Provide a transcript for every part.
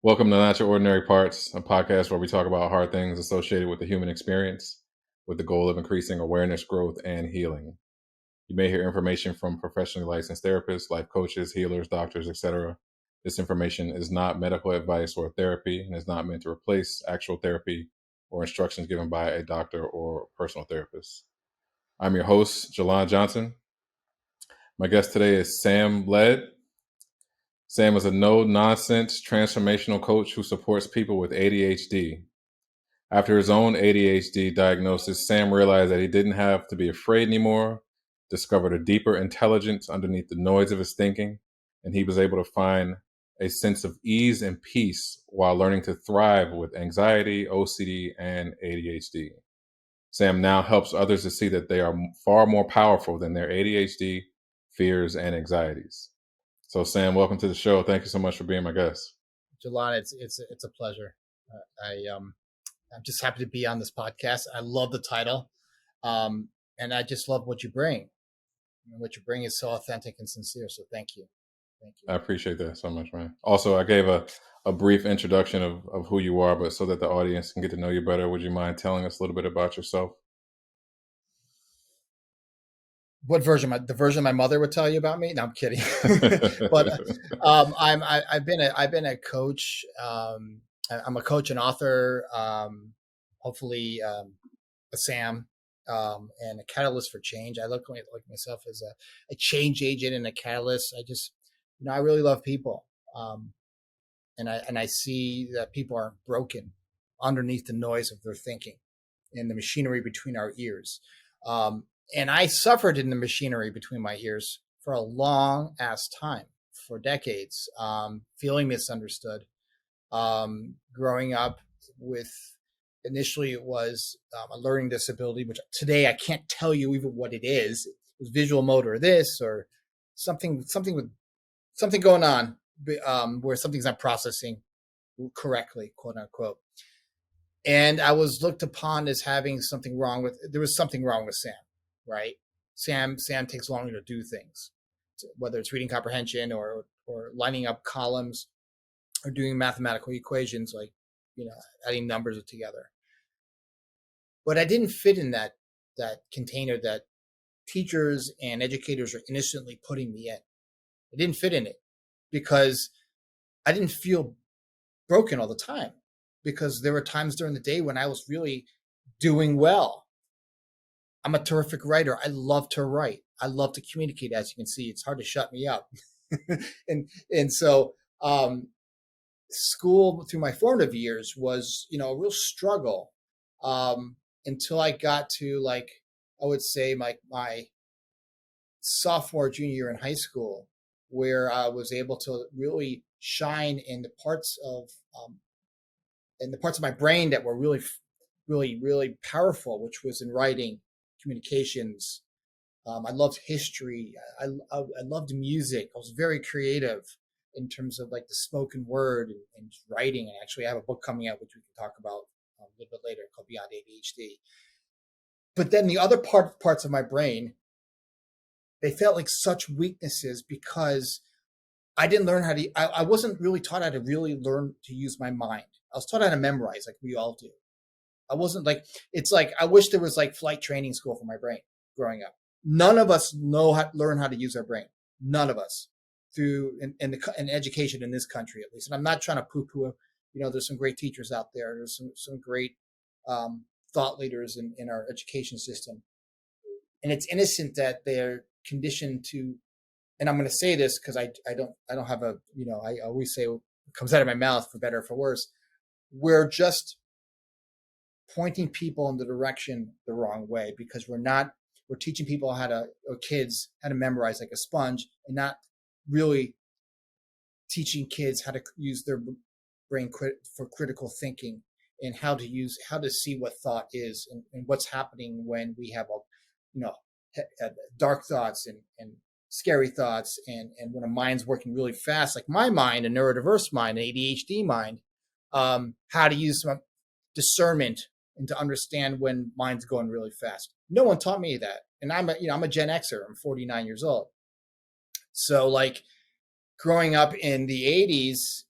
Welcome to Not Your Ordinary Parts, a podcast where we talk about hard things associated with the human experience with the goal of increasing awareness, growth, and healing. You may hear information from professionally licensed therapists, life coaches, healers, doctors, etc. This information is not medical advice or therapy and is not meant to replace actual therapy or instructions given by a doctor or personal therapist. I'm your host, Jalon Johnson. My guest today is Sam Led. Sam is a no-nonsense transformational coach who supports people with ADHD. After his own ADHD diagnosis, Sam realized that he didn't have to be afraid anymore, discovered a deeper intelligence underneath the noise of his thinking, and he was able to find a sense of ease and peace while learning to thrive with anxiety, OCD, and ADHD. Sam now helps others to see that they are far more powerful than their ADHD, fears, and anxieties. So, Sam, welcome to the show. Thank you so much for being my guest. Jalon, it's a pleasure. I'm just happy to be on this podcast. I love the title, and I just love what you bring. What you bring is so authentic and sincere. So thank you. I appreciate that so much, man. Also, I gave a brief introduction of who you are, but so that the audience can get to know you better, would you mind telling us a little bit about yourself? What version? The version my mother would tell you about me? No, I'm kidding. But I've been a coach. I'm a coach and author. Hopefully, a Sam, and a catalyst for change. I look like myself as a change agent and a catalyst. I really love people, and I see that people are broken underneath the noise of their thinking and the machinery between our ears. And I suffered in the machinery between my ears for a long ass time, for decades, feeling misunderstood. Growing up with, initially it was a learning disability, which today I can't tell you even what it is. It was visual motor this or something going on, where something's not processing correctly, quote unquote. And I was looked upon as having something wrong there was something wrong with Sam. Right. Sam takes longer to do things, whether it's reading comprehension or lining up columns or doing mathematical equations, like, adding numbers together. But I didn't fit in that container that teachers and educators are innocently putting me in. I didn't fit in it because I didn't feel broken all the time, because there were times during the day when I was really doing well. I'm a terrific writer. I love to write. I love to communicate. As you can see, it's hard to shut me up. and so school through my formative years was, a real struggle, until I got to, like, I would say my sophomore, junior year in high school, where I was able to really shine in the parts of my brain that were really, really, really powerful, which was in writing, communications. I loved history. I loved music. I was very creative in terms of, like, the spoken word and writing. And actually, I have a book coming out, which we can talk about a little bit later, called Beyond ADHD. But then the other parts of my brain, they felt like such weaknesses because I didn't learn how to. I wasn't really taught how to really learn to use my mind. I was taught how to memorize, like we all do. I wasn't like, it's like, I wish there was like flight training school for my brain growing up. None of us learn how to use our brain. None of us, through in education in this country, at least. And I'm not trying to poo-poo, there's some great teachers out there. There's some great thought leaders in our education system. And it's innocent that they're conditioned to, and I'm going to say this because I don't have a, I always say it comes out of my mouth, for better or for worse. We're just pointing people in the direction the wrong way, because we're teaching people kids how to memorize like a sponge, and not really teaching kids how to use their brain for critical thinking, and how to see what thought is, and what's happening when we have dark thoughts and scary thoughts, and when a mind's working really fast, like my mind, a neurodiverse mind, an ADHD mind, how to use some discernment and to understand when mind's going really fast. No one taught me that. And I'm a Gen Xer. I'm 49 years old. So, like, growing up in the 80s,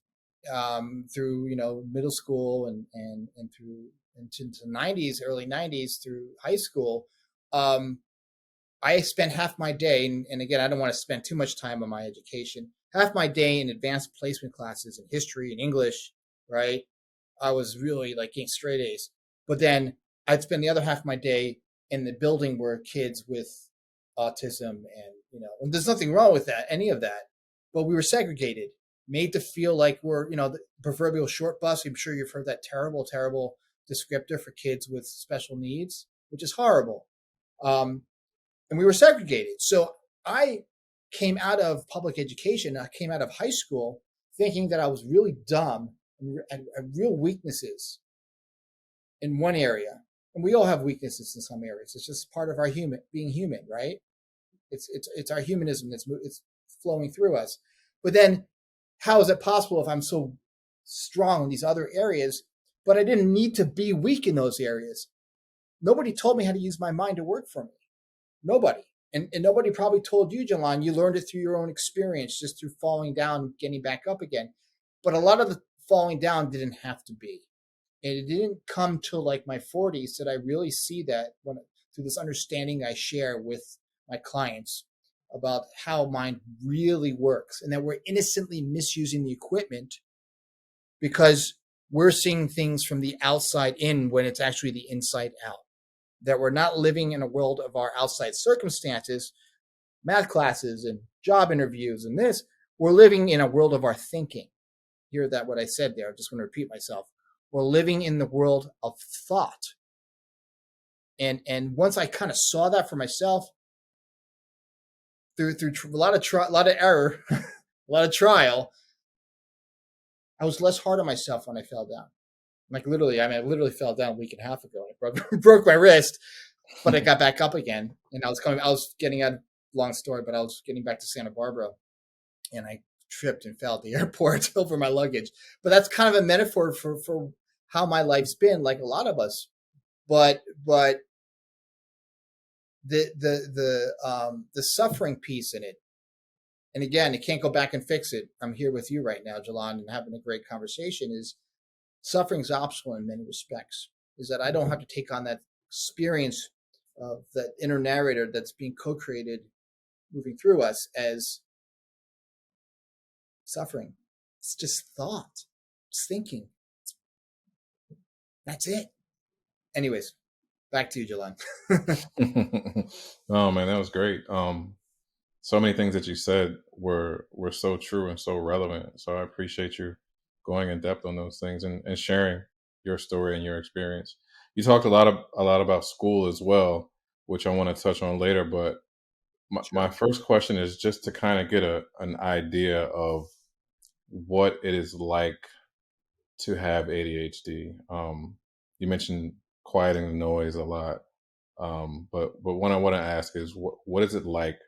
through middle school and through into the 90s, early 90s through high school. I spent half my day, and again, I don't want to spend too much time on my education, half my day in advanced placement classes in history and English, right? I was really like getting straight A's. But then I'd spend the other half of my day in the building where kids with autism and there's nothing wrong with that, any of that. But we were segregated, made to feel like we're, the proverbial short bus. I'm sure you've heard that terrible, terrible descriptor for kids with special needs, which is horrible. And we were segregated. So I came out of public education. I came out of high school thinking that I was really dumb and real weaknesses in one area. And we all have weaknesses in some areas. It's just part of our being human, right? It's our humanism it's flowing through us. But then how is it possible if I'm so strong in these other areas, but I didn't need to be weak in those areas? Nobody told me how to use my mind to work for me. Nobody. And nobody probably told you, Jalan. You learned it through your own experience, just through falling down and getting back up again. But a lot of the falling down didn't have to be. And it didn't come till like my 40s that I really see that through this understanding I share with my clients about how mind really works, and that we're innocently misusing the equipment because we're seeing things from the outside in when it's actually the inside out. That we're not living in a world of our outside circumstances, math classes and job interviews and this. We're living in a world of our thinking. Hear that what I said there? I just want to repeat myself. We're living in the world of thought. And once I kind of saw that for myself, through a lot of error, a lot of trial, I was less hard on myself when I fell down. Like literally, I literally fell down a week and a half ago. I broke my wrist, but I got back up again. And I was getting out, long story, but I was getting back to Santa Barbara, and I tripped and fell at the airport over my luggage. But that's kind of a metaphor for how my life's been, like a lot of us. But the suffering piece in it, and again, you can't go back and fix it. I'm here with you right now, Jalan, and having a great conversation. Is suffering's optional in many respects. Is that I don't have to take on that experience of that inner narrator that's being co-created, moving through us as suffering. It's just thought. It's thinking. That's it. Anyways, back to you, Jalan. Oh man, that was great. So many things that you said were so true and so relevant. So I appreciate you going in depth on those things and sharing your story and your experience. You talked a lot about school as well, which I want to touch on later. But my first question is just to kind of get an idea of what it is like to have ADHD. You mentioned quieting the noise a lot, but what I want to ask is what is it like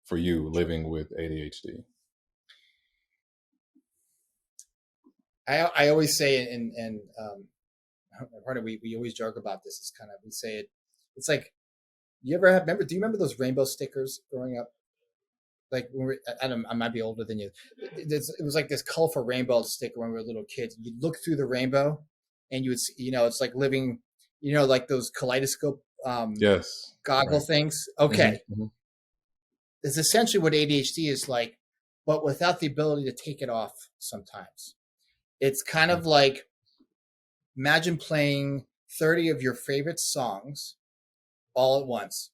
for you living with ADHD? I always say, and we always joke about this. It's kind of, we say it. It's like, do you remember those rainbow stickers growing up? Like I might be older than you. It was like this colorful rainbow sticker when we were little kids. You'd look through the rainbow, and you would see, it's like living, like those kaleidoscope Yes, goggle right. things. Okay, Mm-hmm. it's essentially what ADHD is like, but without the ability to take it off. Sometimes it's kind of like, imagine playing 30 of your favorite songs all at once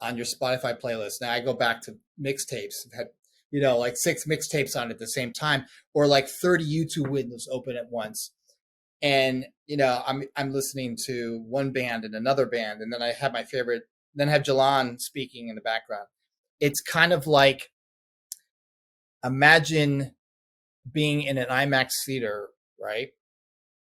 on your Spotify playlist. Now I go back to mixtapes. I've had, like 6 mixtapes on at the same time, or like 30 YouTube windows open at once. And, I'm listening to one band and another band, and then I have my favorite, then I have Jalan speaking in the background. It's kind of like, imagine being in an IMAX theater, right?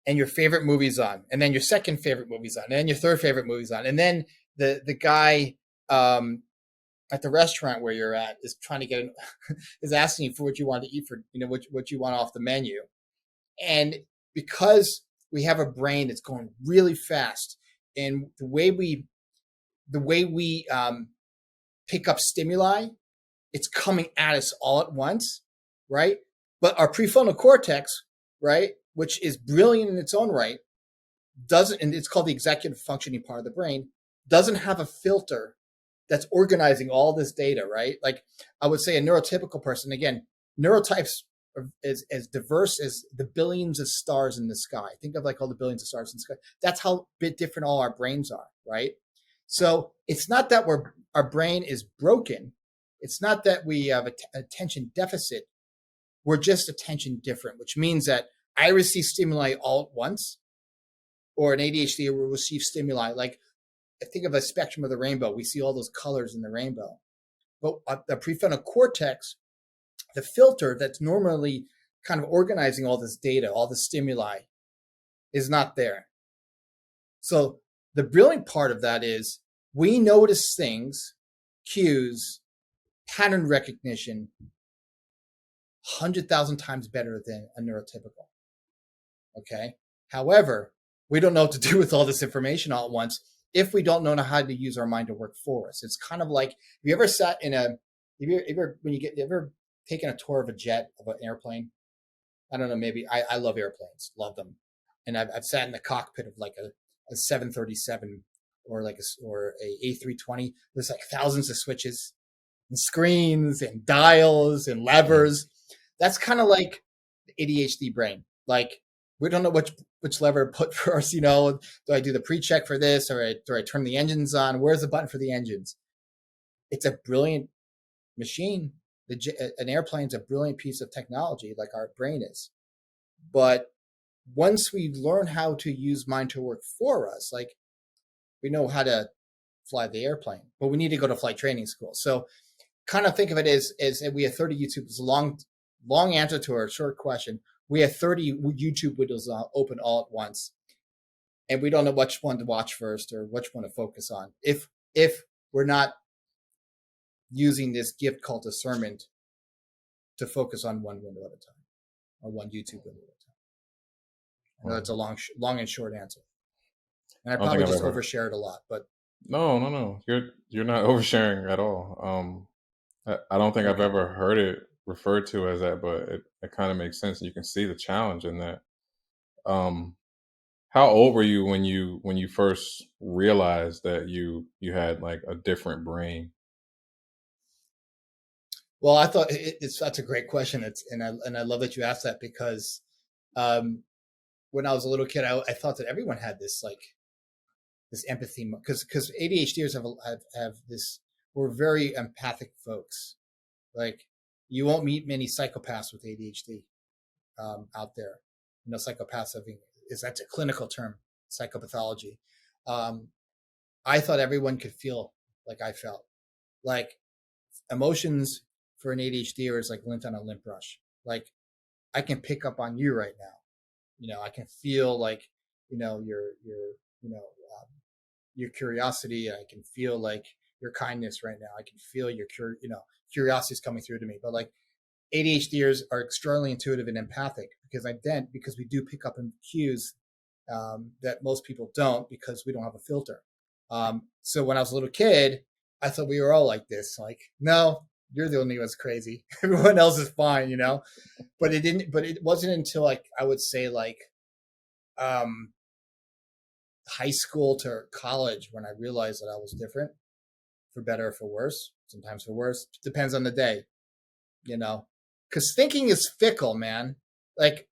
And your favorite movie's on, and then your second favorite movie's on, and then your third favorite movie's on, and then the guy at the restaurant where you're at is trying to is asking you for what you want to eat, for what you want off the menu. And because we have a brain that's going really fast, and the way we pick up stimuli, it's coming at us all at once, right? But our prefrontal cortex, right, which is brilliant in its own right, doesn't, and it's called the executive functioning part of the brain, doesn't have a filter that's organizing all this data, right? Like I would say a neurotypical person, again, neurotypes are as diverse as the billions of stars in the sky. Think of like all the billions of stars in the sky. That's how bit different all our brains are, right? So it's not that our brain is broken. It's not that we have attention deficit. We're just attention different, which means that I receive stimuli all at once, or an ADHD will receive stimuli. Like think of a spectrum of the rainbow. We see all those colors in the rainbow. But the prefrontal cortex, the filter that's normally kind of organizing all this data, all the stimuli, is not there. So the brilliant part of that is we notice things, cues, pattern recognition 100,000 times better than a neurotypical. Okay. However, we don't know what to do with all this information all at once if we don't know how to use our mind to work for us. It's kind of like, have you ever sat in a, have you ever taken a tour of a jet, of an airplane? I don't know, maybe I love airplanes, love them. And I've sat in the cockpit of like a 737 or like or a A320. There's like thousands of switches and screens and dials and levers. That's kind of like the ADHD brain. Like we don't know which lever to put first. You know, do I do the pre-check for this, or do I turn the engines on? Where's the button for the engines? It's a brilliant machine. An airplane's a brilliant piece of technology, like our brain is. But once we learn how to use mind to work for us, like we know how to fly the airplane, but we need to go to flight training school. So kind of think of it as we have 30 YouTube. It's a long answer to our short question. We have 30 YouTube windows open all at once, and we don't know which one to watch first or which one to focus on. If we're not using this gift called discernment to focus on one window at a time or one YouTube window at a time. I know that's a long and short answer, and I probably just overshared a lot. But no, you're not oversharing at all. I don't think I've ever heard it referred to as that, but it kind of makes sense. You can see the challenge in that. How old were you when you first realized that you had like a different brain? Well, I thought that's a great question. And I love that you asked that because when I was a little kid, I thought that everyone had this like this empathy because ADHDers have this. We're very empathic folks. Like you won't meet many psychopaths with ADHD out there. You know, psychopaths that's a clinical term, psychopathology. I thought everyone could feel like I felt. Like emotions for an ADHD is like lint on a lint brush. Like I can pick up on you right now. You know, I can feel like your curiosity. I can feel like your kindness right now. I can feel your curiosity is coming through to me. But like ADHDers are extremely intuitive and empathic because we do pick up on cues that most people don't because we don't have a filter. So when I was a little kid, I thought we were all like this. Like, no, you're the only one that's crazy. Everyone else is fine, you know. But it didn't. But it wasn't until like I would say like high school to college when I realized that I was different, for better or for worse. Sometimes for worse. Depends on the day, you know. Because thinking is fickle, man. Like,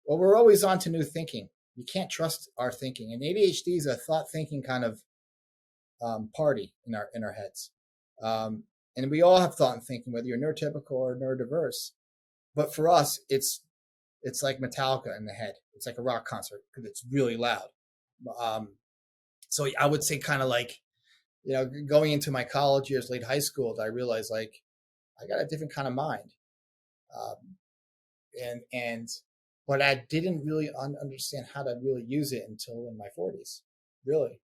well, we're always on to new thinking. You can't trust our thinking, and ADHD is a thought thinking kind of party in our heads. And we all have thought and thinking, whether you're neurotypical or neurodiverse. But for us, it's like Metallica in the head. It's like a rock concert because it's really loud. So I would say kind of like, you know, going into my college years, late high school, I realized like I got a different kind of mind. But I didn't really understand how to really use it until in my 40s, really,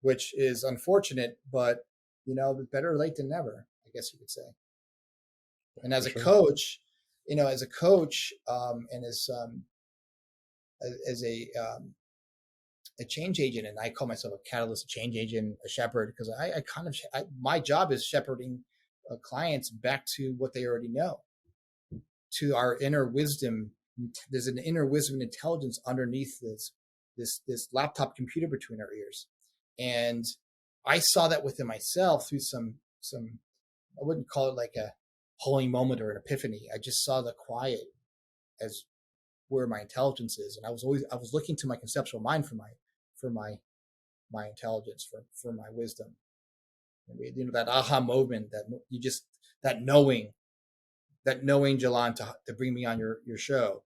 which is unfortunate, but you know, better late than never, I guess you could say. And as a coach, you know, and as a change agent, and I call myself a catalyst, a change agent, a shepherd, because my job is shepherding clients back to what they already know. to our inner wisdom. There's an inner wisdom and intelligence underneath this laptop computer between our ears, and I saw that within myself through some I wouldn't call it like a holy moment or an epiphany. I just saw the quiet as where my intelligence is, and I was looking to my conceptual mind for my intelligence, for my wisdom. You know, that aha moment, that you just that knowing, Jalan, to bring me on your show,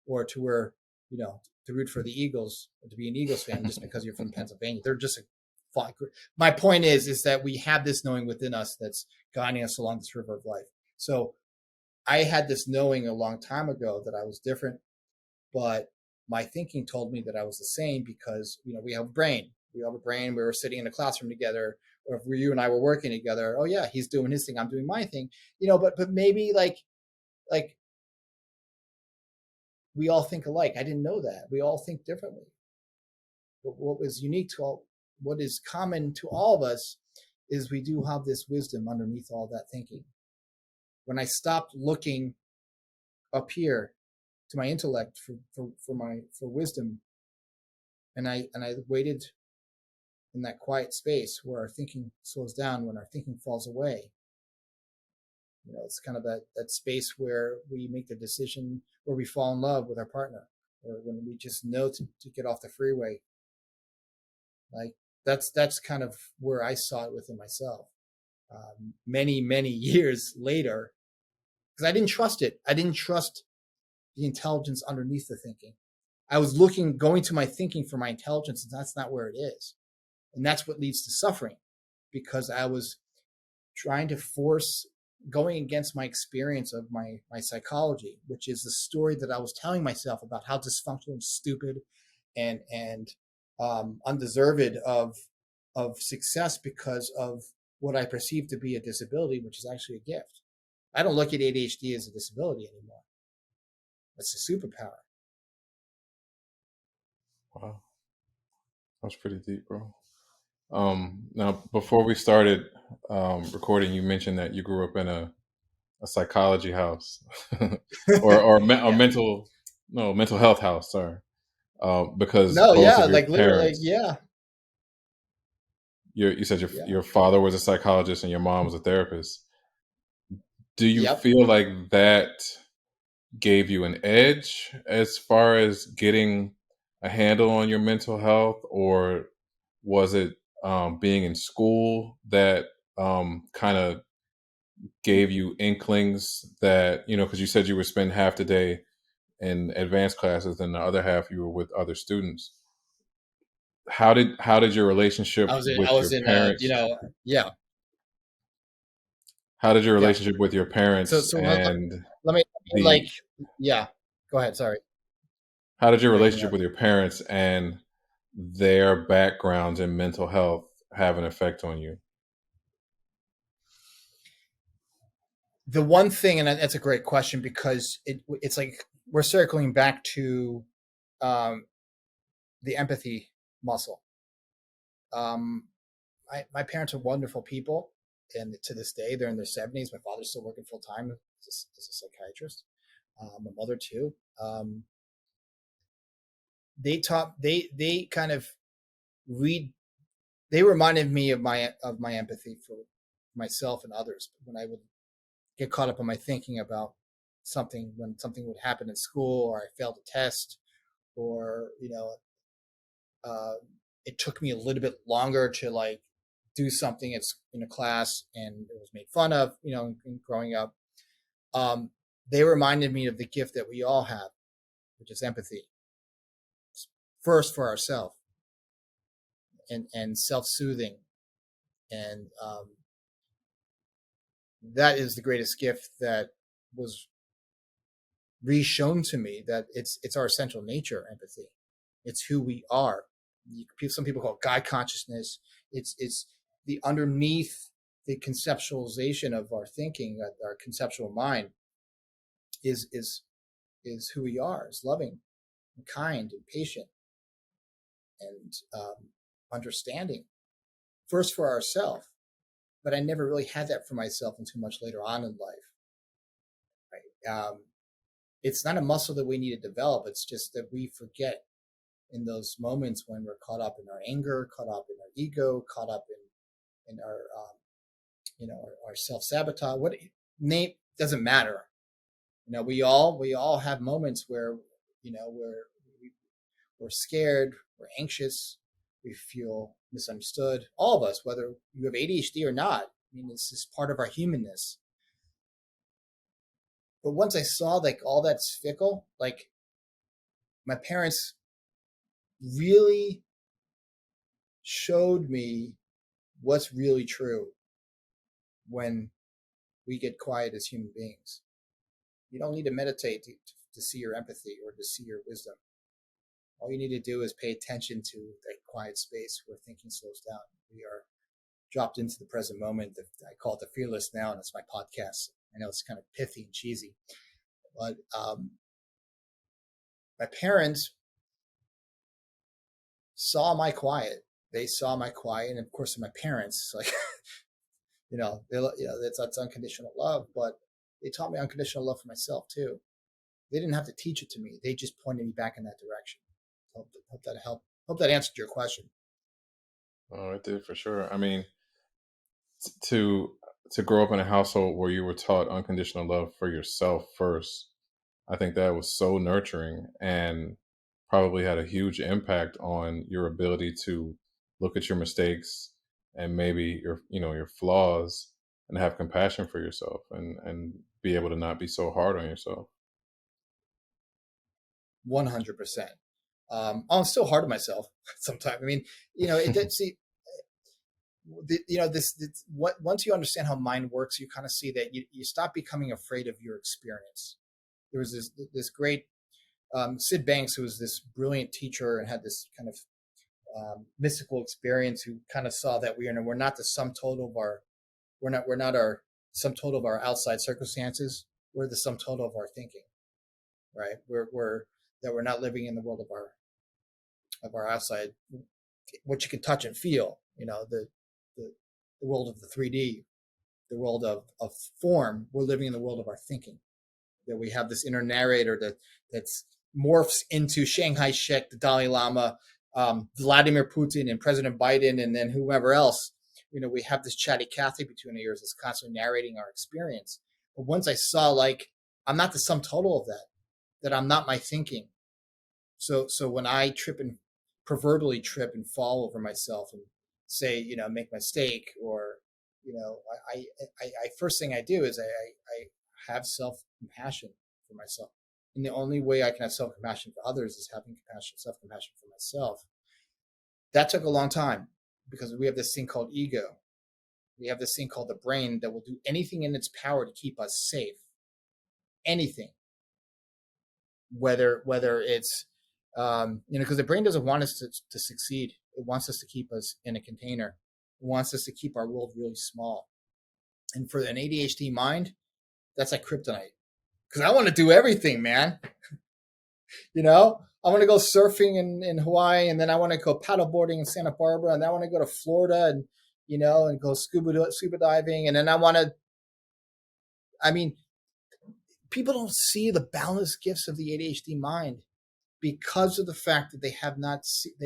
or to where, you know, to root for the Eagles, or to be an Eagles fan just because you're from Pennsylvania. They're just a fun. My point is that we have this knowing within us that's guiding us along this river of life. So I had this knowing a long time ago that I was different, but my thinking told me that I was the same because, you know, we have a brain. We have a brain. We were sitting in a classroom together, or if you and I were working together. Oh yeah, he's doing his thing, I'm doing my thing. You know, but maybe like we all think alike. I didn't know that. We all think differently. But what was unique to all, what is common to all of us, is we do have this wisdom underneath all that thinking. When I stopped looking up here to my intellect for wisdom, and I waited in that quiet space where our thinking slows down, when our thinking falls away. You know, it's kind of that space where we make the decision, where we fall in love with our partner, or when we just know to get off the freeway. Like that's kind of where I saw it within myself. Many years later, because I didn't trust it. I didn't trust the intelligence underneath the thinking. I was going to my thinking for my intelligence, and that's not where it is. And that's what leads to suffering, because I was trying to force, going against my experience of my psychology, which is the story that I was telling myself about how dysfunctional and stupid and undeserved of success because of what I perceive to be a disability, which is actually a gift. I don't look at ADHD as a disability anymore. It's a superpower. Wow, that's pretty deep, bro. Now, before we started recording, you mentioned that you grew up in a psychology house, or a Yeah. mental health house. Sorry, because No, both yeah, of your like literally, parents, yeah. you said Yeah. your father was a psychologist and your mom was a therapist. Do you Yep. feel like that gave you an edge as far as getting a handle on your mental health, or was it being in school that kind of gave you inklings that, you know, because you said you would spend half the day in advanced classes and the other half you were with other students. How did your relationship I with your was in you parents know, yeah, how did your yeah. relationship with your So parents let and me like, the yeah. Go ahead. Sorry, how did your breaking relationship up. with your parents and their backgrounds in mental health have an effect on you? The one thing, and that's a great question, because it's like we're circling back to um, the empathy muscle. Um, my parents are wonderful people, and to this day, they're in their 70s. My father's still working full time as a psychiatrist. My mother too. They kind of read. They reminded me of my empathy for myself and others when I would get caught up in my thinking about something, when something would happen in school, or I failed a test, or, you know, uh, it took me a little bit longer to like do something in a class and it was made fun of, you know, in growing up. um, they reminded me of the gift that we all have, which is empathy, first for ourselves, and self-soothing, and that is the greatest gift that was re-shown to me, that it's our essential nature. Empathy, it's who we are. Some people call it God consciousness. It's the underneath the conceptualization of our thinking, our conceptual mind is who we are, is loving and kind and patient and understanding, first for ourselves. But I never really had that for myself until much later on in life. Right? It's not a muscle that we need to develop. It's just that we forget in those moments when we're caught up in our anger, caught up in our ego, caught up in our our self sabotage. What name doesn't matter. We all have moments where we're scared, we're anxious, we feel misunderstood. All of us, whether you have ADHD or not. I mean, this is part of our humanness. But once I saw like all that's fickle, like my parents really showed me what's really true when we get quiet as human beings. You don't need to meditate to see your empathy or to see your wisdom. All you need to do is pay attention to that quiet space where thinking slows down. We are dropped into the present moment. I call it the Fearless Now, and it's my podcast. I know it's kind of pithy and cheesy, but my parents saw my quiet. They saw my quiet, and of course, my parents, like that's unconditional love. But they taught me unconditional love for myself too. They didn't have to teach it to me. They just pointed me back in that direction. Hope that answered your question. Oh, it did for sure. I mean, to grow up in a household where you were taught unconditional love for yourself first, I think that was so nurturing and probably had a huge impact on your ability to look at your mistakes and maybe your flaws and have compassion for yourself and be able to not be so hard on yourself. 100%. I'm still hard on myself sometimes. I mean, it did see. Once you understand how mind works, you kind of see that you stop becoming afraid of your experience. There was this great Sid Banks, who was this brilliant teacher and had this kind of mystical experience, who kind of saw that we're not the sum total of we're not our sum total of our outside circumstances. We're the sum total of our thinking, right? We're not living in the world of our outside, what you can touch and feel. The world of the 3D, the world of form. We're living in the world of our thinking. That we have this inner narrator that's morphs into Shanghai Shek, the Dalai Lama, Vladimir Putin, and President Biden, and then whoever else. We have this chatty Cathy between our ears that's constantly narrating our experience. But once I saw, like, I'm not the sum total of that I'm not my thinking. So when I proverbially trip and fall over myself and say, make a mistake, or, I first thing I do is I have self-compassion for myself. And the only way I can have self-compassion for others is having self-compassion for myself. That took a long time because we have this thing called ego. We have this thing called the brain that will do anything in its power to keep us safe. Anything. Whether it's, because the brain doesn't want us to succeed. It wants us to keep us in a container. It wants us to keep our world really small. And for an ADHD mind, that's like kryptonite. Because I want to do everything, man. I want to go surfing in Hawaii, and then I want to go paddleboarding in Santa Barbara, and then I want to go to Florida and, and go scuba diving. And then people don't see the boundless gifts of the ADHD mind because of the fact that they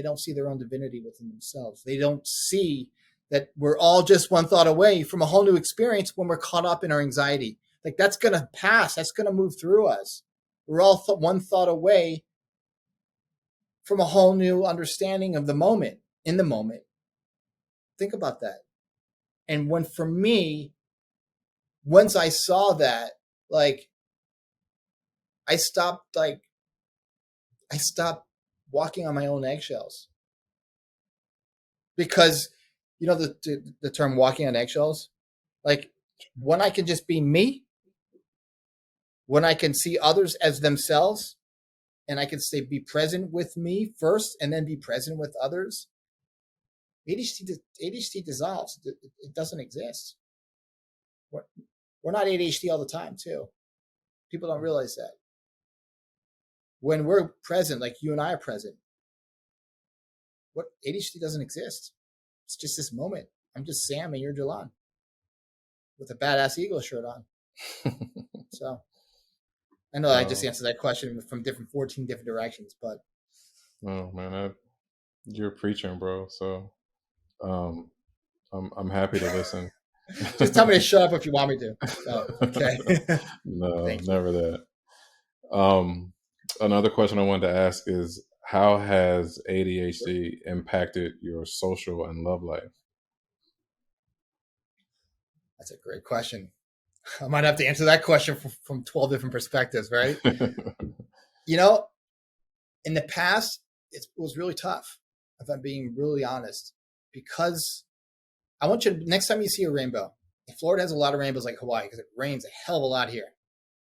don't see their own divinity within themselves. They don't see that we're all just one thought away from a whole new experience when we're caught up in our anxiety. Like, that's going to pass. That's going to move through us. We're all one thought away from a whole new understanding of the moment, in the moment. Think about that. And for me, once I saw that, like, I stopped walking on my own eggshells. Because, the term walking on eggshells, like, when I can just be me, when I can see others as themselves, and I can be present with me first and then be present with others, ADHD dissolves. It doesn't exist. We're not ADHD all the time, too. People don't realize that. When we're present, like you and I are present, what ADHD doesn't exist. It's just this moment. I'm just Sam and you're Jalan with a badass Eagle shirt on. So I know I just Oh, answered that question from 14 different directions, but oh man, you're preaching, bro. So um, I'm happy to listen. just tell me to shut up if you want me to. Oh, okay. No, Thank you. never that. Um, Another question I wanted to ask is, how has ADHD impacted your social and love life? That's a great question. I might have to answer that question from 12 different perspectives, right? You know, in the past, it was really tough, if I'm being really honest, because I want you to, next time you see a rainbow, Florida has a lot of rainbows like Hawaii because it rains a hell of a lot here.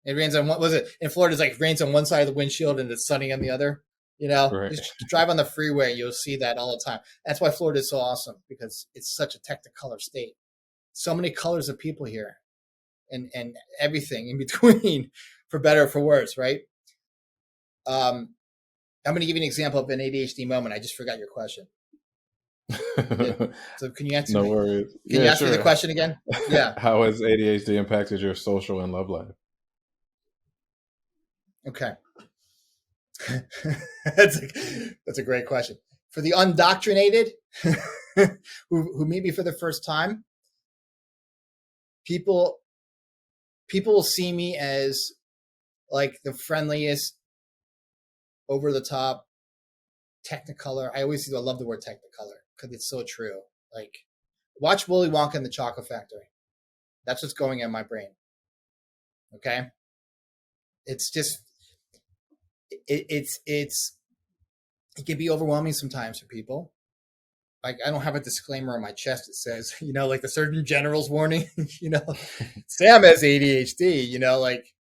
It rains on what was it in Florida? It's like rains on one side of the windshield and it's sunny on the other. Right. Just drive on the freeway, you'll see that all the time. That's why Florida is so awesome because it's such a technicolor state. So many colors of people here, and everything in between, for better or for worse, right? Um, I'm going to give you an example of an ADHD moment. I just forgot your question. So can you answer No me? worries. Can you Yeah, ask me the sure. question again? Yeah. How has ADHD impacted your social and love life? Okay. that's that's a great question. For the undoctrinated, who meet me for the first time, people people will see me as like the friendliest, over the top technicolor. I always love the word technicolor because it's so true. Like, watch Willy Wonka and the Chocolate Factory. That's what's going in my brain. Okay, it's just it's it can be overwhelming sometimes for people. Like, I don't have a disclaimer on my chest that says, like the Surgeon General's warning, Sam has ADHD, like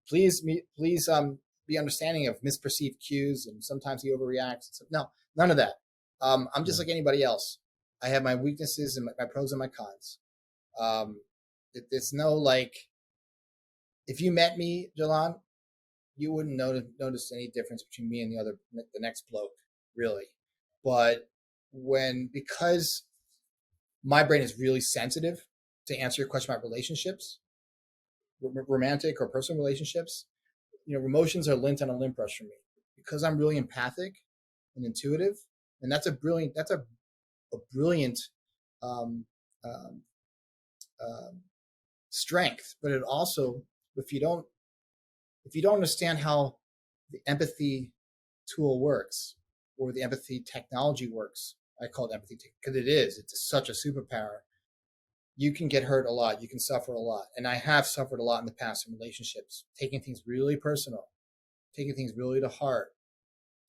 please be understanding of misperceived cues and sometimes he overreacts. So, no, none of that. I'm just Yeah. like anybody else. I have my weaknesses and my pros and my cons. Um, it's no like, if you met me, Jalan, you wouldn't notice any difference between me and the next bloke, really. But because my brain is really sensitive to answer your question about relationships, romantic or personal relationships, emotions are lint on a lint brush for me because I'm really empathic and intuitive, and that's a brilliant um, um, um, strength. But it also, if you don't understand how the empathy tool works or the empathy technology works, I call it empathy because it's such a superpower. You can get hurt a lot. You can suffer a lot. And I have suffered a lot in the past in relationships, taking things really personal, taking things really to heart.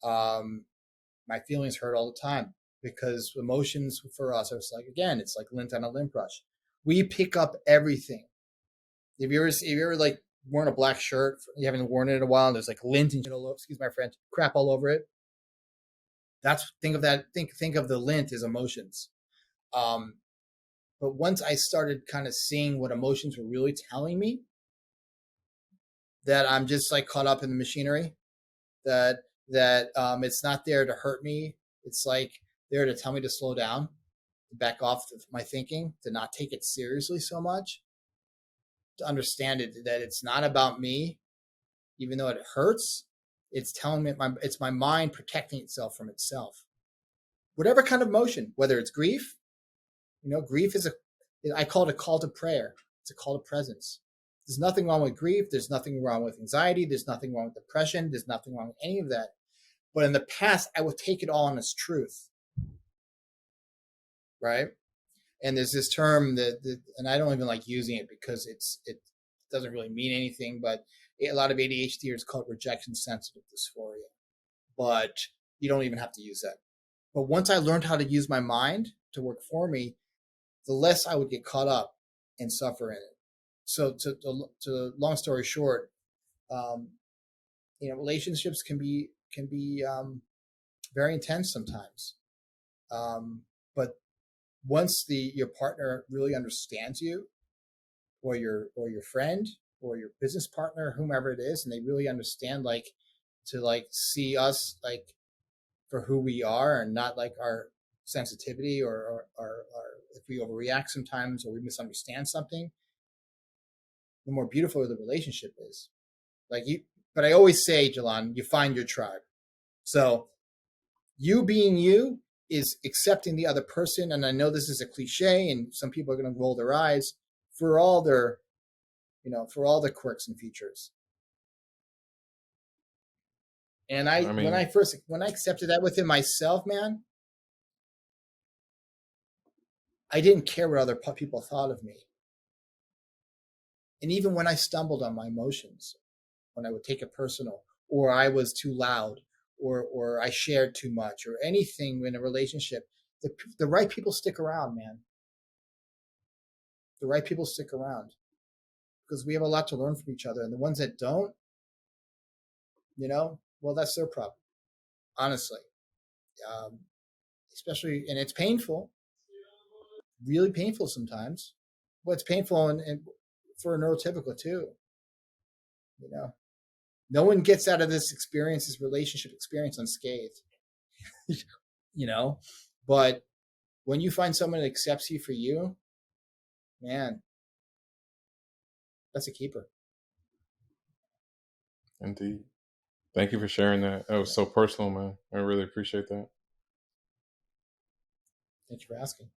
Um, my feelings hurt all the time because emotions for us are like, again, it's like lint on a lint brush. We pick up everything. If you ever like worn a black shirt, you haven't worn it in a while, and there's like lint and excuse my French, crap all over it. Think of that. Think of the lint as emotions. Um, but once I started kind of seeing what emotions were really telling me, that I'm just like caught up in the machinery, that it's not there to hurt me. It's like there to tell me to slow down, to back off my thinking, to not take it seriously so much, to understand it that it's not about me, even though it hurts. It's telling me it's my mind protecting itself from itself. Whatever kind of emotion, whether it's grief, grief is I call it a call to prayer. It's a call to presence. There's nothing wrong with grief. There's nothing wrong with anxiety. There's nothing wrong with depression. There's nothing wrong with any of that. But in the past, I would take it all on as truth, right? And there's this term and I don't even like using it because it doesn't really mean anything. But a lot of ADHDers call it rejection sensitive dysphoria. But you don't even have to use that. But once I learned how to use my mind to work for me, the less I would get caught up and suffer in it. So to long story short, um, relationships can be very intense sometimes. But once your partner really understands you, or your friend, or your business partner, whomever it is, and they really understand, like, to like see us like for who we are and not like our sensitivity, or if we overreact sometimes or we misunderstand something, the more beautiful the relationship is. Like you, but I always say, Jalan, you find your tribe. So you being you is accepting the other person. And I know this is a cliche and some people are going to roll their eyes for all their, for all the quirks and features. And I mean, when I accepted that within myself, man, I didn't care what other people thought of me. And even when I stumbled on my emotions, when I would take it personal, or I was too loud, or I shared too much, or anything in a relationship, the right people stick around, man. The right people stick around because we have a lot to learn from each other. And the ones that don't, well, that's their problem, honestly. Um, Especially, and it's painful, really painful sometimes. Well, it's painful and for a neurotypical too. You know, no one gets out of this relationship experience unscathed. you know, but when you find someone that accepts you for you, man, that's a keeper. indeed. Thank you for sharing that. That was Yeah. so personal, man. I really appreciate that. Thanks for asking.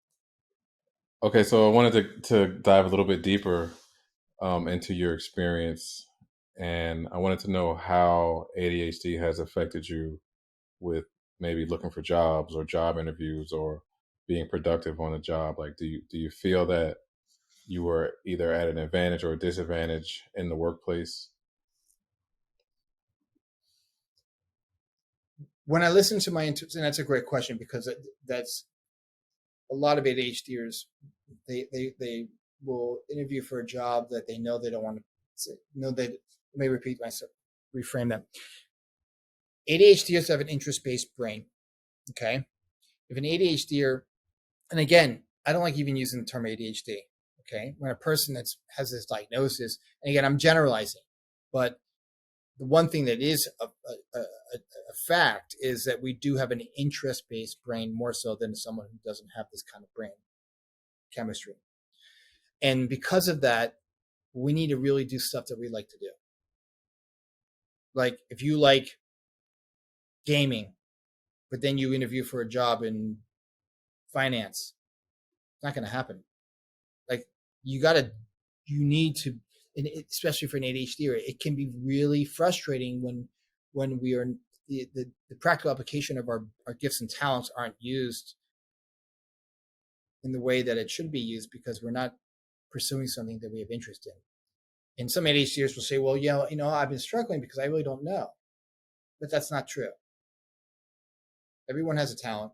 Okay, so I wanted to dive a little bit deeper into your experience, and I wanted to know how ADHD has affected you with maybe looking for jobs or job interviews or being productive on a job. Like, do you feel that you were either at an advantage or a disadvantage in the workplace? When I listen to and that's a great question because that's a lot of ADHDers. They will interview for a job that they know they don't want to say. No, they let me repeat myself, reframe that. ADHDers have an interest-based brain. Okay, if an ADHDer, and again, I don't like even using the term ADHD. Okay, when a person has this diagnosis, and again, I'm generalizing, but the one thing that is a fact is that we do have an interest-based brain more so than someone who doesn't have this kind of brain chemistry. And because of that, we need to really do stuff that we like to do. Like if you like gaming, but then you interview for a job in finance, it's not going to happen. Like you need to, and especially for an ADHD, it can be really frustrating when we are the practical application of our gifts and talents aren't used in the way that it should be used because we're not pursuing something that we have interest in. And some ADHDers will say, well, I've been struggling because I really don't know. But that's not true. Everyone has a talent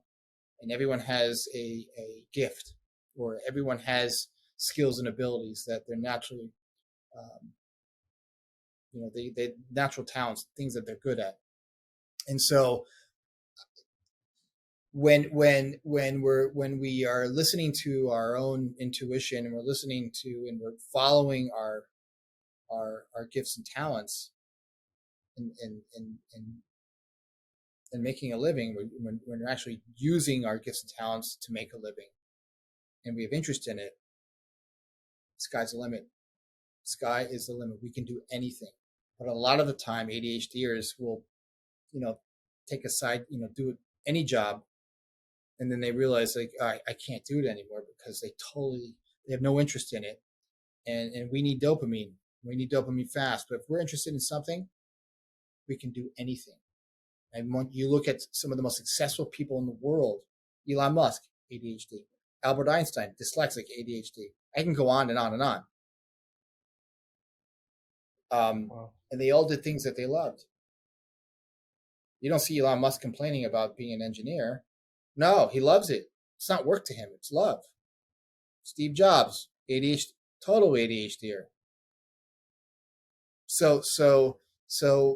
and everyone has a gift, or everyone has skills and abilities that they're naturally, they natural talents, things that they're good at. And so when we are listening to our own intuition and we're following our gifts and talents and making a living, when we're actually using our gifts and talents to make a living and we have interest in it, sky's the limit. Sky is the limit. We can do anything. But a lot of the time, ADHDers will, take a side, do any job, and then they realize like, I can't do it anymore because they have no interest in it, and we need dopamine. We need dopamine fast. But if we're interested in something, we can do anything. And when you look at some of the most successful people in the world, Elon Musk, ADHD, Albert Einstein, dyslexic, ADHD. I can go on and on and on. Wow. And they all did things that they loved. You don't see Elon Musk complaining about being an engineer. No, he loves it. It's not work to him. It's love. Steve Jobs, ADHD, total ADHDer. So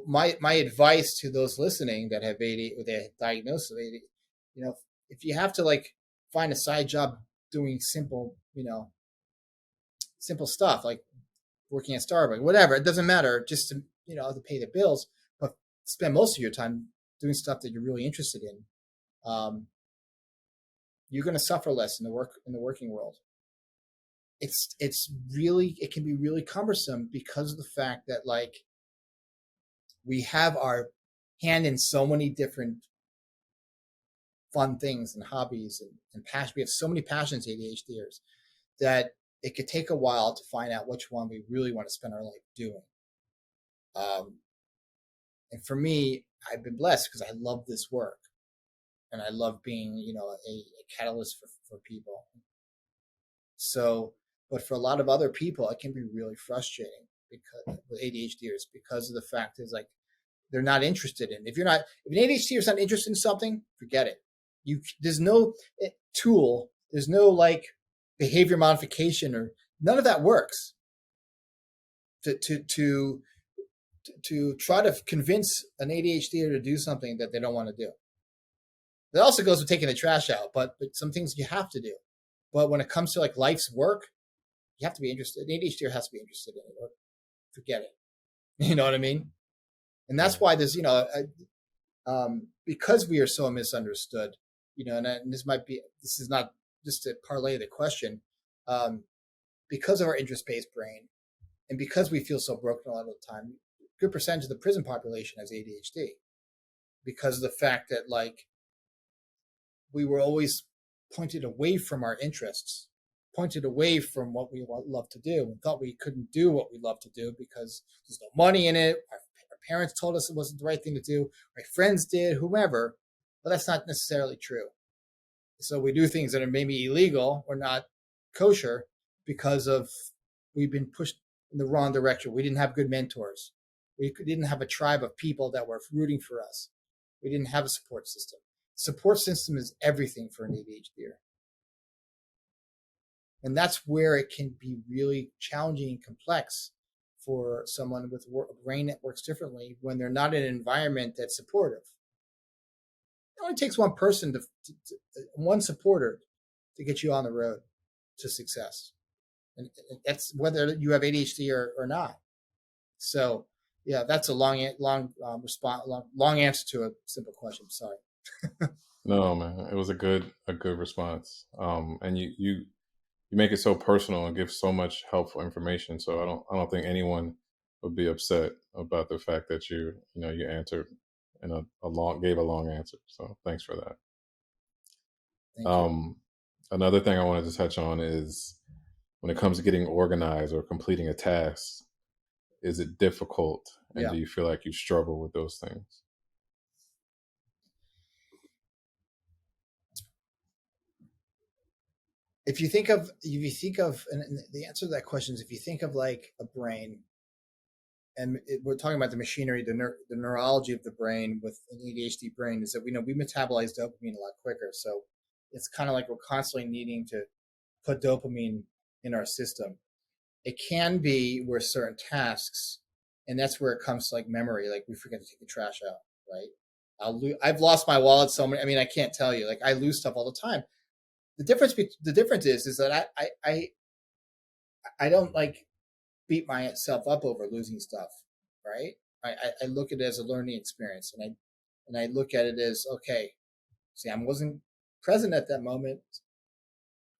my advice to those listening that have ADHD or they diagnosed with ADHD, if you have to like find a side job doing simple stuff like working at Starbucks, whatever, it doesn't matter, just to pay the bills, but spend most of your time doing stuff that you're really interested in. You're going to suffer less in the working world. It can be really cumbersome because of the fact that like we have our hand in so many different fun things and hobbies and passion. We have so many passions, ADHDers, that it could take a while to find out which one we really want to spend our life doing. And for me, I've been blessed because I love this work and I love being, a catalyst for people. So, but for a lot of other people, it can be really frustrating because with ADHDers, because of the fact is like they're not interested in. If an ADHD is not interested in something, forget it. There's no tool, there's no like behavior modification or none of that works to try to convince an ADHDer to do something that they don't want to do. That also goes with taking the trash out, but some things you have to do. But when it comes to like life's work, you have to be interested. An ADHDer has to be interested in it, or forget it. You know what I mean? And that's why there's, because we are so misunderstood, and this is not just to parlay the question, because of our interest-based brain, and because we feel so broken a lot of the time, a good percentage of the prison population has ADHD, because of the fact that like we were always pointed away from our interests, pointed away from what we love to do, and thought we couldn't do what we love to do because there's no money in it. Our parents told us it wasn't the right thing to do. My friends did, whomever, but that's not necessarily true. So we do things that are maybe illegal or not kosher because of we've been pushed in the wrong direction. We didn't have good mentors. We didn't have a tribe of people that were rooting for us. We didn't have a support system. Support system is everything for an ADHDer. And that's where it can be really challenging and complex for someone with a brain that works differently when they're not in an environment that's supportive. It only takes one person, one supporter to get you on the road to success. And that's whether you have ADHD or not. So, yeah, that's a long response, long answer to a simple question. Sorry. No, man, it was a good response. And you make it so personal and give so much helpful information. So I don't think anyone would be upset about the fact that you answered in gave a long answer. So thanks for that. Thank you. Another thing I wanted to touch on is when it comes to getting organized or completing a task, is it difficult? And do you feel like you struggle with those things? If you think of, and the answer to that question is if you think of like a brain, and we're talking about the machinery, the neurology of the brain with an ADHD brain, is that we metabolize dopamine a lot quicker. So it's kind of like we're constantly needing to put dopamine in our system. It can be where certain tasks, and that's where it comes to like memory, like we forget to take the trash out, right? I've lost my wallet so many. I mean, I can't tell you. Like I lose stuff all the time. The difference is that I don't like beat myself up over losing stuff, right? I look at it as a learning experience, and I look at it as okay. See, I wasn't present at that moment,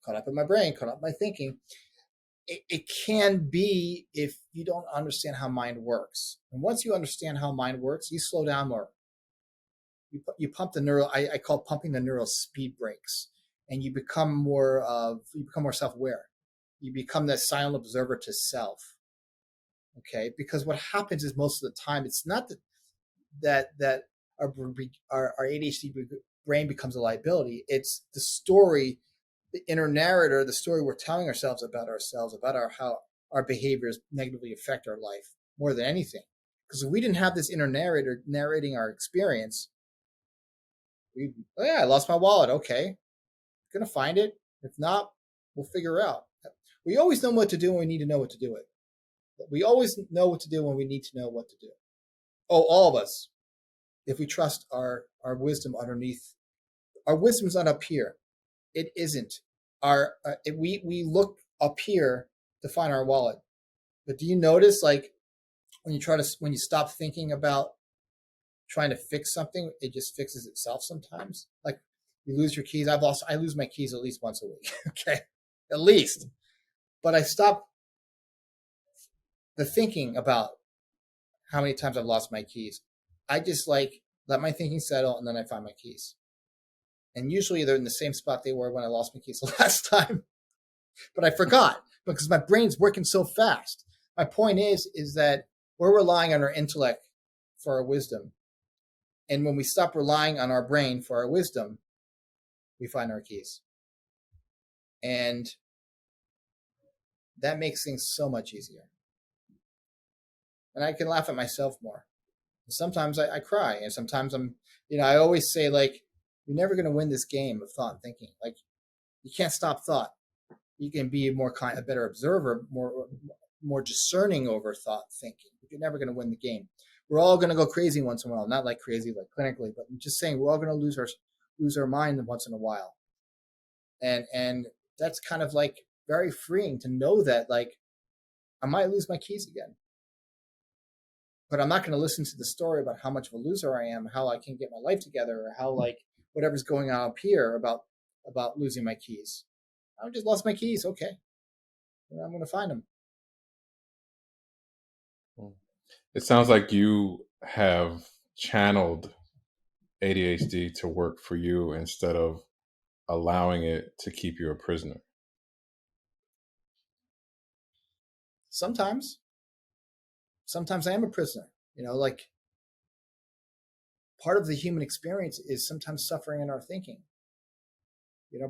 caught up in my brain, caught up in my thinking. It can be if you don't understand how mind works, and once you understand how mind works, you slow down more. You pump the neural. I call pumping the neural speed brakes, and you become more self-aware. You become that silent observer to self. Okay, because what happens is most of the time it's not that our ADHD brain becomes a liability. It's the story, the inner narrator, the story we're telling ourselves, about how our behaviors negatively affect our life more than anything. Because if we didn't have this inner narrator narrating our experience, I lost my wallet. Okay, gonna find it. If not, we'll figure out. We always know what to do when we need to know what to do it. We always know what to do when we need to know what to do. Oh, all of us. If we trust our wisdom underneath, our wisdom's not up here. It isn't. We look up here to find our wallet. But do you notice, like, when you stop thinking about trying to fix something, it just fixes itself sometimes. Like you lose your keys. I lose my keys at least once a week. Okay, at least. But I stop the thinking about how many times I've lost my keys. I just like let my thinking settle and then I find my keys. And usually they're in the same spot they were when I lost my keys the last time. But I forgot because my brain's working so fast. My point is that we're relying on our intellect for our wisdom. And when we stop relying on our brain for our wisdom, we find our keys. And that makes things so much easier. And I can laugh at myself more. Sometimes I cry, and sometimes I always say, like, you're never going to win this game of thought and thinking. Like, you can't stop thought. You can be a better observer, more discerning over thought thinking. But you're never going to win the game. We're all going to go crazy once in a while. Not like crazy, like clinically, but I'm just saying we're all going to lose our mind once in a while. And that's kind of like very freeing to know that, like, I might lose my keys again. But I'm not going to listen to the story about how much of a loser I am, how I can't get my life together, or how, like, whatever's going on up here about losing my keys. I just lost my keys. Okay. I'm going to find them. It sounds like you have channeled ADHD to work for you instead of allowing it to keep you a prisoner. Sometimes I am a prisoner. Like, part of the human experience is sometimes suffering in our thinking.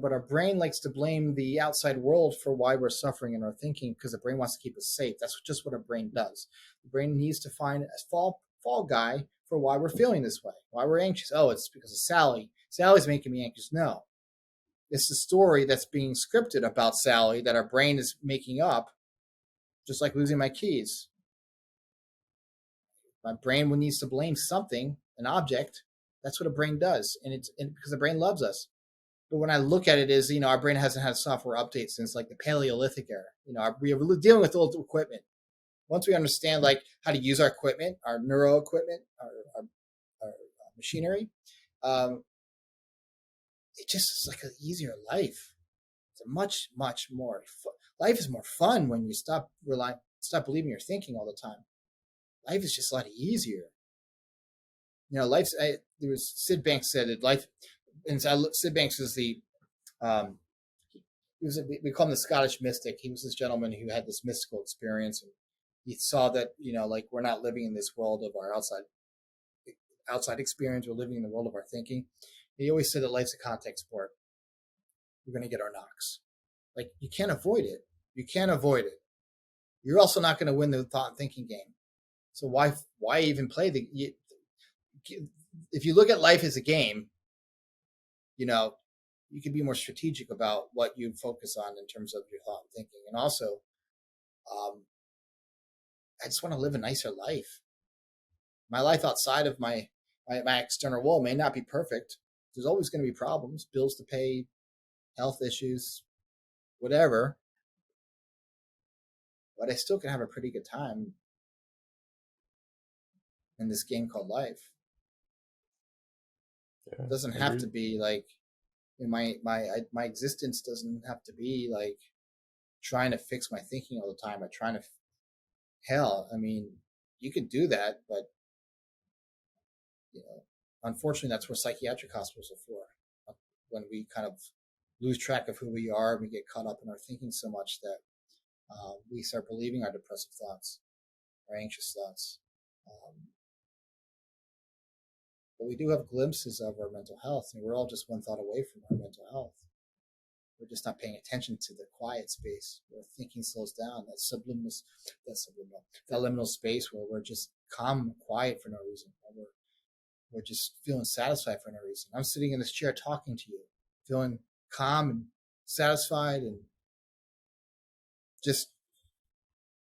But our brain likes to blame the outside world for why we're suffering in our thinking because the brain wants to keep us safe. That's just what our brain does. The brain needs to find a fall guy for why we're feeling this way, why we're anxious. Oh, it's because of Sally. Sally's making me anxious. No. It's the story that's being scripted about Sally that our brain is making up, just like losing my keys. My brain needs to blame something, an object. That's what a brain does, and because the brain loves us. But when I look at it as, our brain hasn't had a software update since like the Paleolithic era. We are dealing with old equipment. Once we understand like how to use our equipment, our neuro equipment, our machinery, it just is like an easier life. It's a much, much more life is more fun when you stop believing you're thinking all the time. Life is just a lot easier. There was Sid Banks said that life. And Sid Banks is we call him the Scottish mystic. He was this gentleman who had this mystical experience, and he saw that like we're not living in this world of our outside experience. We're living in the world of our thinking. And he always said that life's a contact sport. We're going to get our knocks. Like, you can't avoid it. You can't avoid it. You're also not going to win the thought and thinking game. So why even play if you look at life as a game, you can be more strategic about what you focus on in terms of your thought and thinking. And also, I just want to live a nicer life. My life outside of my external world may not be perfect. There's always going to be problems, bills to pay, health issues, whatever. But I still can have a pretty good time in this game called life. Yeah, it doesn't have to be like my existence doesn't have to be like trying to fix my thinking all the time or trying to hell. I mean, you can do that, but unfortunately that's what psychiatric hospitals are for. When we kind of lose track of who we are, we get caught up in our thinking so much that we start believing our depressive thoughts, our anxious thoughts. But we do have glimpses of our mental health, and we're all just one thought away from our mental health. We're just not paying attention to the quiet space where thinking slows down, that liminal space where we're just calm and quiet for no reason. We're just feeling satisfied for no reason. I'm sitting in this chair talking to you, feeling calm and satisfied and just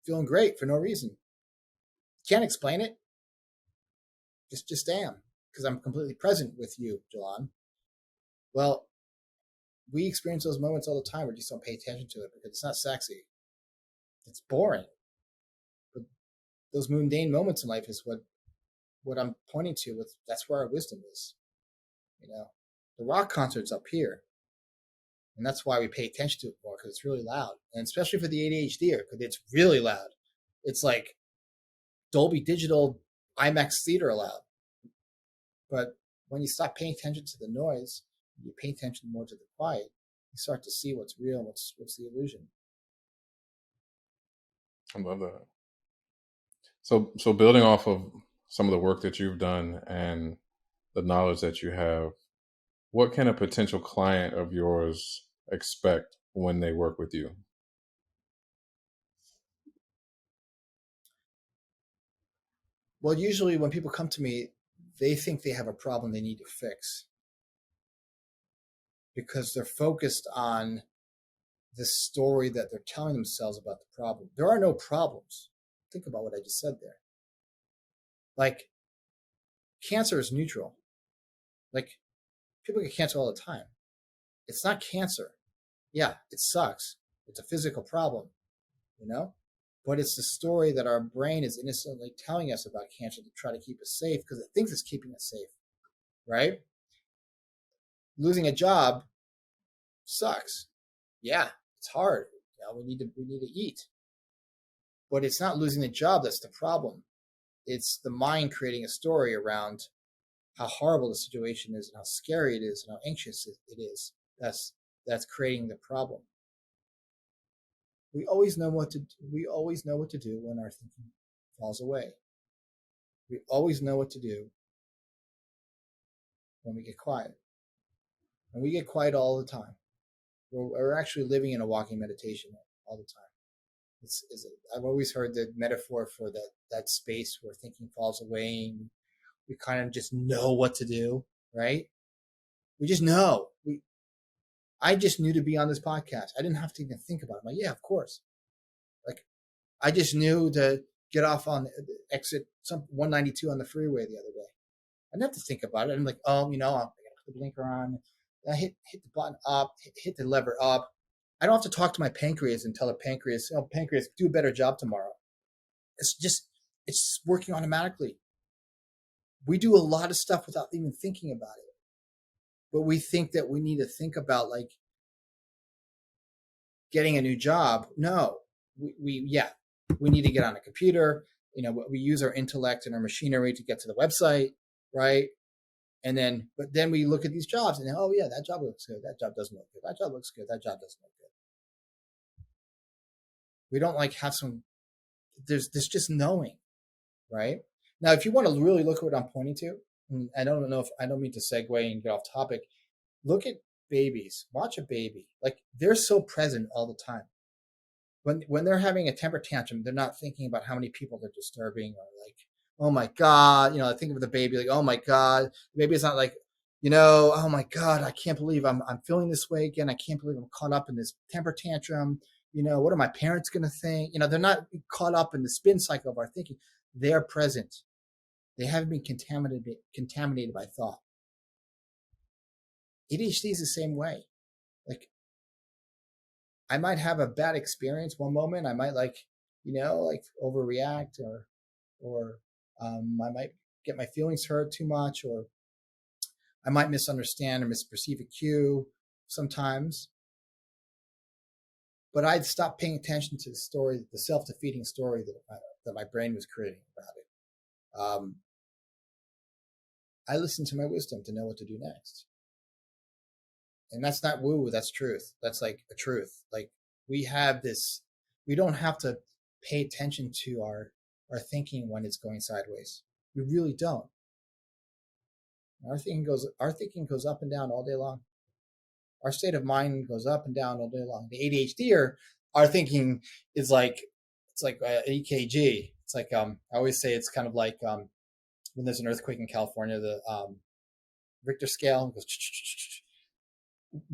feeling great for no reason. Can't explain it. Just am, because I'm completely present with you, Jalon. Well, we experience those moments all the time. We just don't pay attention to it because it's not sexy. It's boring. But those mundane moments in life is what I'm pointing to. That's where our wisdom is. The rock concert's up here. And that's why we pay attention to it more, because it's really loud. And especially for the ADHDer, because it's really loud. It's like Dolby Digital IMAX theater allowed. But when you stop paying attention to the noise, you pay attention more to the quiet, you start to see what's real and what's the illusion. I love that. So building off of some of the work that you've done and the knowledge that you have, what can a potential client of yours expect when they work with you? Well, usually when people come to me, they think they have a problem they need to fix because they're focused on the story that they're telling themselves about the problem. There are no problems. Think about what I just said there. Like, cancer is neutral. Like, people get cancer all the time. It's not cancer. Yeah, it sucks. It's a physical problem, you know? But it's the story that our brain is innocently telling us about cancer to try to keep us safe because it thinks it's keeping us safe, right? Losing a job sucks. Yeah, it's hard. You know, we need to eat. But it's not losing the job that's the problem. It's the mind creating a story around how horrible the situation is and how scary it is and how anxious it is. That's creating the problem. We always know what to do when our thinking falls away. We always know what to do when we get quiet. And we get quiet all the time. We're actually living in a walking meditation all the time. I've always heard the metaphor for that space where thinking falls away and we kind of just know what to do, right? We just know. I just knew to be on this podcast. I didn't have to even think about it. I'm like, yeah, of course. Like, I just knew to get off on exit 192 on the freeway the other day. I didn't have to think about it. I'm like, oh, I'm gonna put the blinker on. I hit the button up, hit the lever up. I don't have to talk to my pancreas and tell the pancreas, oh, pancreas, do a better job tomorrow. It's working automatically. We do a lot of stuff without even thinking about it. But we think that we need to think about like getting a new job. No, we need to get on a computer. We use our intellect and our machinery to get to the website, right? But then we look at these jobs and oh yeah, that job looks good. That job doesn't look good. That job looks good. That job doesn't look good. We don't like have some. There's just knowing, right? Now, if you want to really look at what I'm pointing to, and I don't mean to segue and get off topic. Look at babies. Watch a baby. Like, they're so present all the time. When they're having a temper tantrum, they're not thinking about how many people they're disturbing or like, oh my God, I think of the baby like, oh my God. The baby is not like, oh my God, I can't believe I'm feeling this way again. I can't believe I'm caught up in this temper tantrum. What are my parents going to think? They're not caught up in the spin cycle of our thinking. They're present. They haven't been contaminated by thought. ADHD is the same way. Like, I might have a bad experience one moment. I might like overreact or I might get my feelings hurt too much, or I might misunderstand or misperceive a cue sometimes. But I'd stop paying attention to the story, the self-defeating story that my brain was creating about it. I listened to my wisdom to know what to do next. And that's not woo, that's truth. That's like a truth. Like, we don't have to pay attention to our thinking when it's going sideways. We really don't. Our thinking goes up and down all day long. Our state of mind goes up and down all day long. The ADHDer, our thinking is like, it's like EKG. It's like, I always say it's kind of like when there's an earthquake in California, the Richter scale goes.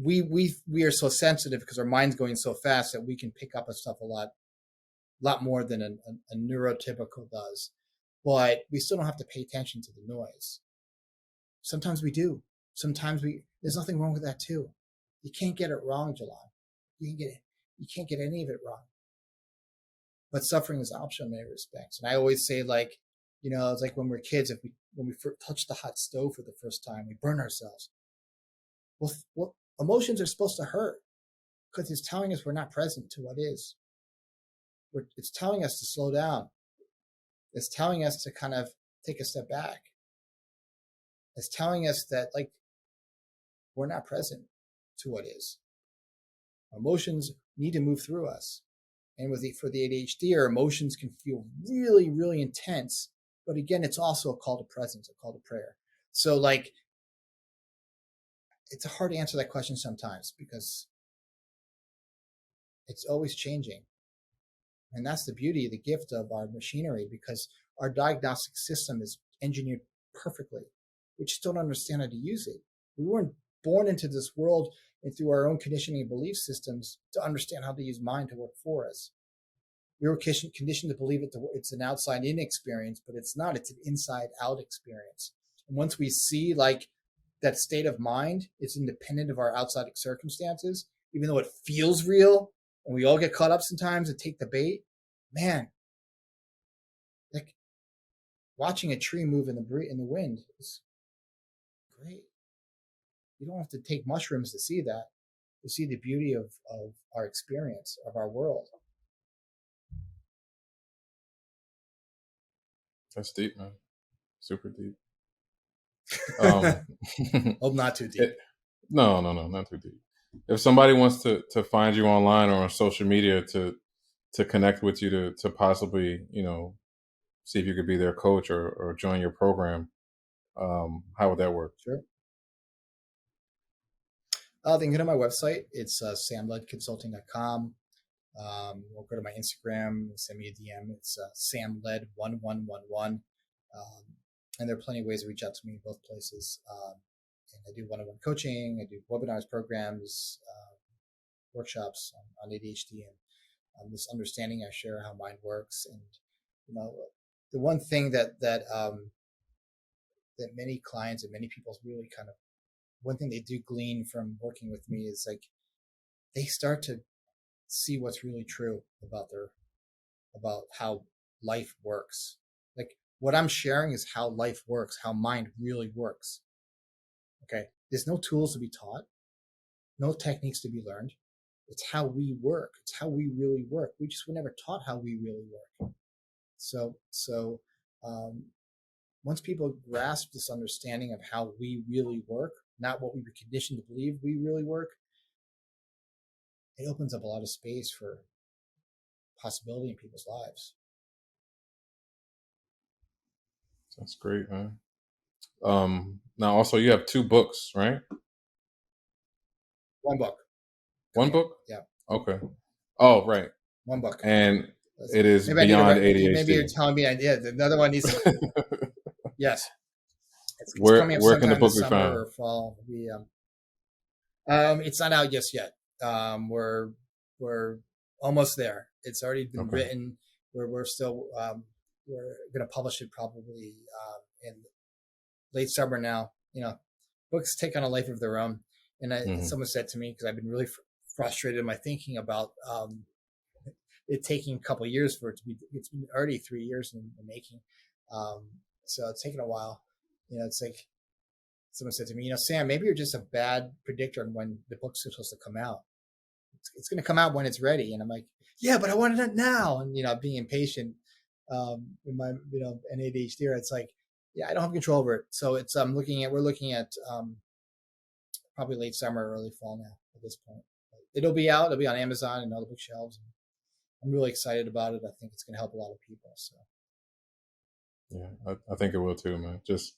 We are so sensitive because our mind's going so fast that we can pick up on stuff a lot more than a neurotypical does. But we still don't have to pay attention to the noise. Sometimes we do. There's nothing wrong with that too. You can't get it wrong, Jalal. You can't get any of it wrong. But suffering is optional in many respects. And I always say, like, it's like when we're kids, when we touch the hot stove for the first time, we burn ourselves. Well, emotions are supposed to hurt because it's telling us we're not present to what is. It's telling us to slow down. It's telling us to kind of take a step back. It's telling us that like we're not present to what is. Emotions need to move through us. And for the ADHD, our emotions can feel really, really intense. But again, it's also a call to presence, a call to prayer. So like, it's hard to answer that question sometimes because it's always changing. And that's the beauty, the gift of our machinery, because our diagnostic system is engineered perfectly. We just don't understand how to use it. We weren't born into this world and through our own conditioning and belief systems to understand how to use mind to work for us. We were conditioned to believe it's an outside-in experience, but it's not. It's an inside-out experience. And once we see like that state of mind is independent of our outside circumstances, even though it feels real, and we all get caught up sometimes and take the bait, man, like watching a tree move in the wind is great. You don't have to take mushrooms to see that, to see the beauty of our experience, of our world. That's deep, man. Super deep. Hope not too deep. No, not too deep. If somebody wants to find you online or on social media to connect with you to possibly, see if you could be their coach or join your program, how would that work? Sure. They can go to my website. It's samledconsulting.com. Or go to my Instagram, send me a DM. It's samled1111. And there are plenty of ways to reach out to me in both places. And I do one-on-one coaching. I do webinars, programs, workshops on ADHD and this understanding I share how mind works. And the one thing that many clients and many people really kind of, one thing they do glean from working with me is like they start to see what's really true about how life works. Like what I'm sharing is how life works, how mind really works. Okay. There's no tools to be taught, no techniques to be learned. It's how we work. It's how we really work. We just were never taught how we really work. So once people grasp this understanding of how we really work, not what we were conditioned to believe we really work, it opens up a lot of space for possibility in people's lives. That's great, man. Now also you have 2 books, right? One book. One book? Yeah. Okay. Oh, right. One book. And it is maybe Beyond ADHD. Maybe you're telling me, yeah, another one needs to, yes. It's coming up where can the sometime book this be summer found? or fall. It's not out just yet. We're almost there. It's already been written. We're still we're going to publish it probably in late summer now. Books take on a life of their own. And someone said to me, because I've been really frustrated in my thinking about it taking a couple of years for it to be. It's been already 3 years in the making, so it's taken a while. It's like someone said to me, Sam, maybe you're just a bad predictor on when the book's supposed to come out. It's going to come out when it's ready. And I'm like, yeah, but I wanted it now. And, being impatient in my, an ADHD, it's like, yeah, I don't have control over it. So it's, we're looking at probably late summer, early fall now at this point. It'll be out. It'll be on Amazon and all the bookshelves. I'm really excited about it. I think it's going to help a lot of people. So. Yeah, I think it will too, man. Just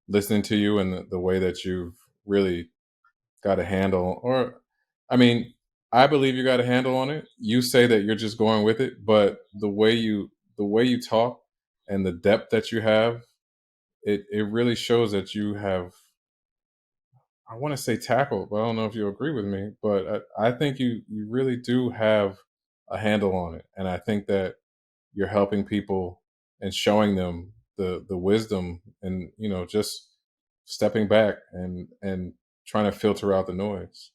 listening to you and the way that you've really got a handle, or, I mean, I believe you got a handle on it. You say that you're just going with it, but the way you talk and the depth that you have, it really shows that you have, I want to say tackled, but I don't know if you agree with me, but I think you really do have a handle on it. And I think that you're helping people and showing them the wisdom and, just stepping back and trying to filter out the noise.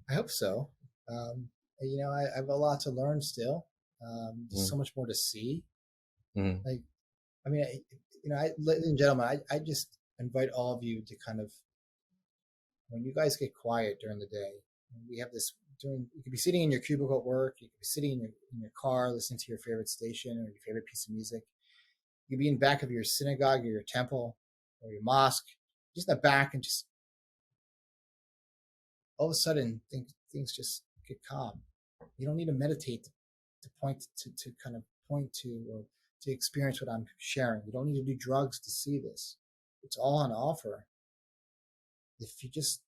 I hope so. I have a lot to learn still. There's so much more to see. Mm-hmm. Like, I mean, ladies and gentlemen, I just invite all of you to kind of, when you guys get quiet during the day, we have this you could be sitting in your cubicle at work. You could be sitting in your car listening to your favorite station or your favorite piece of music. You could be in the back of your synagogue or your temple or your mosque, just in the back, and just all of a sudden things just get calm. You don't need to meditate to point to kind of point to or to experience what I'm sharing. You don't need to do drugs to see this. It's all on offer if you just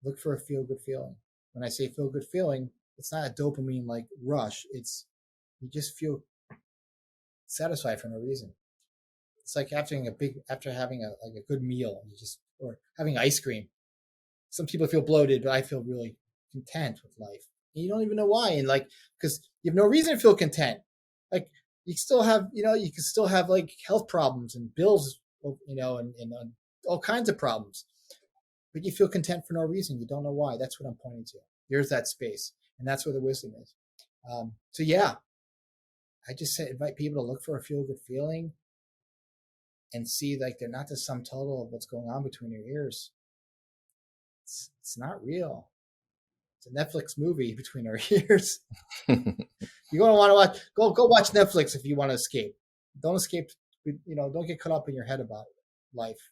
look for a feel good feeling. When I say feel good feeling, it's not a dopamine like rush. It's you just feel satisfied for no reason. It's like after having a good meal, or having ice cream. Some people feel bloated, but I feel really content with life. And you don't even know why, and because you have no reason to feel content. Like you still have, you can still have like health problems and bills, and all kinds of problems. But you feel content for no reason. You don't know why. That's what I'm pointing to. There's that space, and that's where the wisdom is. So yeah, I just invite people to look for a feel-good feeling and see like they're not the sum total of what's going on between your ears. It's not real. It's a Netflix movie between our ears. You're going to want to go watch Netflix if you want to escape. Don't escape. Don't get caught up in your head about life.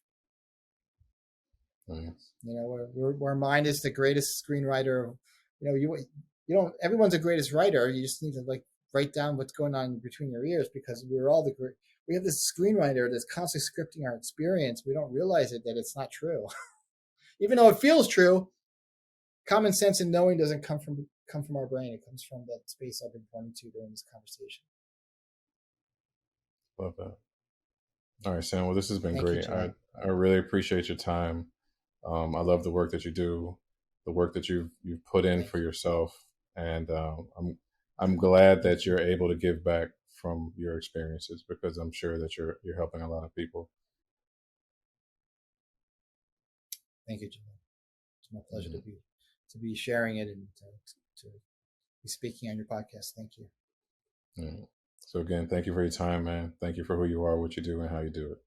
Where mind is the greatest screenwriter. You don't. Everyone's the greatest writer. You just need to write down what's going on between your ears, because we're all we have this screenwriter that's constantly scripting our experience. We don't realize that it's not true, even though it feels true. Common sense and knowing doesn't come from our brain. It comes from that space I've been pointing to during this conversation. Love that. All right, Sam. Well, this has been Thank great. you, I really appreciate your time. I love the work that you do, the work that you've put in for yourself, and I'm glad that you're able to give back from your experiences, because I'm sure that you're helping a lot of people. Thank you, Jim. It's my pleasure to be sharing it and to be speaking on your podcast. Thank you. So again, thank you for your time, man. Thank you for who you are, what you do, and how you do it.